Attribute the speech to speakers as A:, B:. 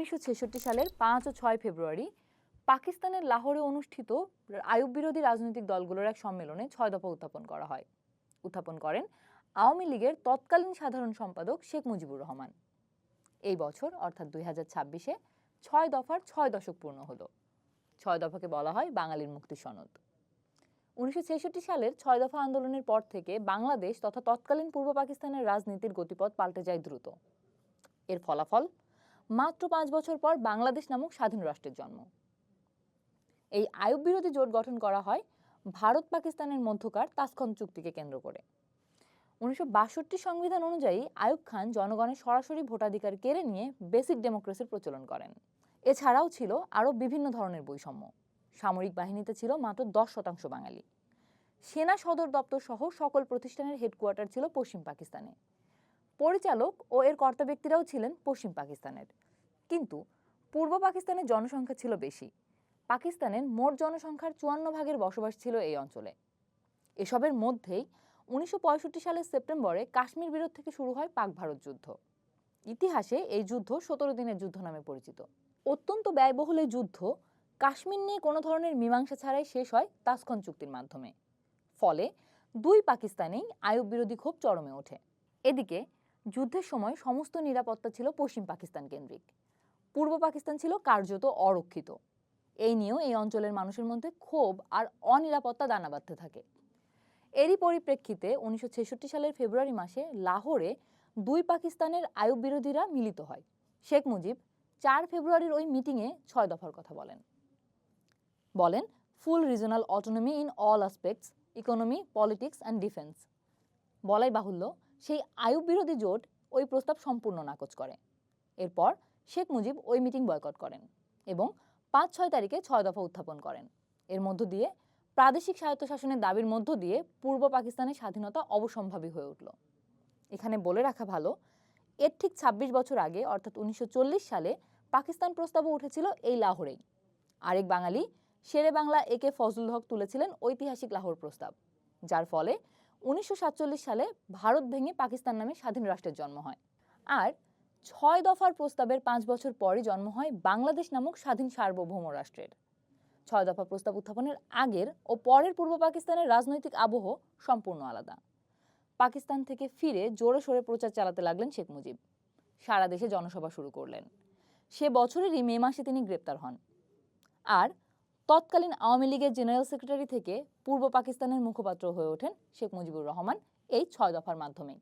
A: 1966 সালের 5 ও 6 ফেব্রুয়ারি পাকিস্তানের লাহোরে অনুষ্ঠিত আইয়ুব বিরোধী রাজনৈতিক দলগুলোর এক সম্মেলনে 6 দফা উত্থাপন করেন আওয়ামী লীগের তৎকালীন সাধারণ সম্পাদক শেখ মুজিবুর রহমান। এই বছর অর্থাৎ 2026-এ 6 দফার 6 দশক পূর্ণ হলো। 6 দফাকে বলা হয় বাঙালির মুক্তি সনদ। 1966 সালের 6 দফা আন্দোলনের পর থেকে বাংলাদেশ তথা তৎকালীন পূর্ব পাকিস্তানের রাজনীতির গতিপথ পাল্টে যায় দ্রুত। এর ফলাফল মাত্র 5 বছর পর বাংলাদেশ নামক স্বাধীন রাষ্ট্রের জন্ম। এই আইয়ুব বিরোধী জোট গঠন করা হয় ভারত পাকিস্তানের মধ্যকার তাসখন্দ চুক্তিকে কেন্দ্র করে। 1962 সংবিধান অনুযায়ী আইয়ুব খান জনগণের সরাসরি ভোটাধিকার কেড়ে নিয়ে বেসিক ডেমোক্রেসির প্রচলন করেন। এছাড়াও ছিল আরও বিভিন্ন ধরনের বৈষম্য। সামরিক বাহিনীতে ছিল মাত্র 10% বাঙালি। সেনা সদর দপ্তর সহ সকল প্রতিষ্ঠানের হেডকোয়ার্টার ছিল পশ্চিম পাকিস্তানে। পরিচালক ও এর কর্তা ব্যক্তিরাও ছিলেন পশ্চিম পাকিস্তানের। কিন্তু পূর্ব পাকিস্তানের জনসংখ্যা ছিল বেশি। পাকিস্তানের মোট জনসংখ্যার 54% বসবাস ছিল এই অঞ্চলে। এসবের মধ্যেই 1965 সালের সেপ্টেম্বরে কাশ্মীর বিরোধ থেকে শুরু হয় পাক ভারত যুদ্ধ। ইতিহাসে এই যুদ্ধ 17 দিনের যুদ্ধ নামে পরিচিত। অত্যন্ত ব্যয়বহুল এই যুদ্ধ কাশ্মীর নিয়ে কোনো ধরনের মীমাংসা ছাড়াই শেষ হয় তাসখন্দ চুক্তির মাধ্যমে। ফলে দুই পাকিস্তানেই আইয়ুব বিরোধী ক্ষোভ চরমে ওঠে। এদিকে যুদ্ধের সময় সমস্ত নিরাপত্তা ছিল পশ্চিম পাকিস্তান কেন্দ্রিক। পূর্ব পাকিস্তান ছিল কার্যত অরক্ষিত। এই নিয়েও এই অঞ্চলের মানুষের মধ্যে ক্ষোভ আর অনিরাপত্তা দানা বাঁধতে থাকে। এরই পরিপ্রেক্ষিতে 1966 সালের ফেব্রুয়ারি মাসে লাহোরে দুই পাকিস্তানের আইয়ুব বিরোধীরা মিলিত হয়। শেখ মুজিব 4 ফেব্রুয়ারির ওই মিটিংয়ে 6 দফার কথা বলেন full regional autonomy in all aspects, economy, politics and defence. বলাই বাহুল্য, সেই আইয়ুব বিরোধী জোট ওই প্রস্তাব সম্পূর্ণ নাকচ করে। এরপর শেখ মুজিব ওই মিটিং বয়কট করেন এবং 5-6 তারিখে 6 দফা উত্থাপন করেন। এর মধ্য দিয়ে প্রাদেশিক স্বায়ত্তশাসনের দাবির মধ্য দিয়ে পূর্ব পাকিস্তানের স্বাধীনতা অবশ্যম্ভাবী হয়ে উঠল। এখানে বলে রাখা ভালো, এর ঠিক 26 বছর আগে অর্থাৎ 1940 সালে পাকিস্তান প্রস্তাবও উঠেছিল এই লাহোরেই। আরেক বাঙালি শেরে বাংলা একে ফজলুল হক তুলেছিলেন ঐতিহাসিক লাহোর প্রস্তাব, যার ফলে 1947 সালে ভারত ভেঙে পাকিস্তান নামে স্বাধীন রাষ্ট্রের জন্ম হয়। আর 6 দফার প্রস্তাবের 5 বছর পরই জন্ম হয় বাংলাদেশ নামক স্বাধীন সার্বভৌম রাষ্ট্রের। 6 দফা প্রস্তাব উত্থাপনের আগের ও পরের পূর্ব পাকিস্তানের রাজনৈতিক আবহ সম্পূর্ণ আলাদা। পাকিস্তান থেকে ফিরে জোরে সোরে প্রচার চালাতে লাগলেন শেখ মুজিব। সারা দেশে জনসভা শুরু করলেন। সে বছরেরই মে মাসে তিনি গ্রেপ্তার হন। আর তৎকালীন আওয়ামী লীগের জেনারেল সেক্রেটারি থেকে পূর্ব পাকিস্তানের মুখপাত্র হয়ে ওঠেন শেখ মুজিবুর রহমান এই 6 দফার মাধ্যমেই।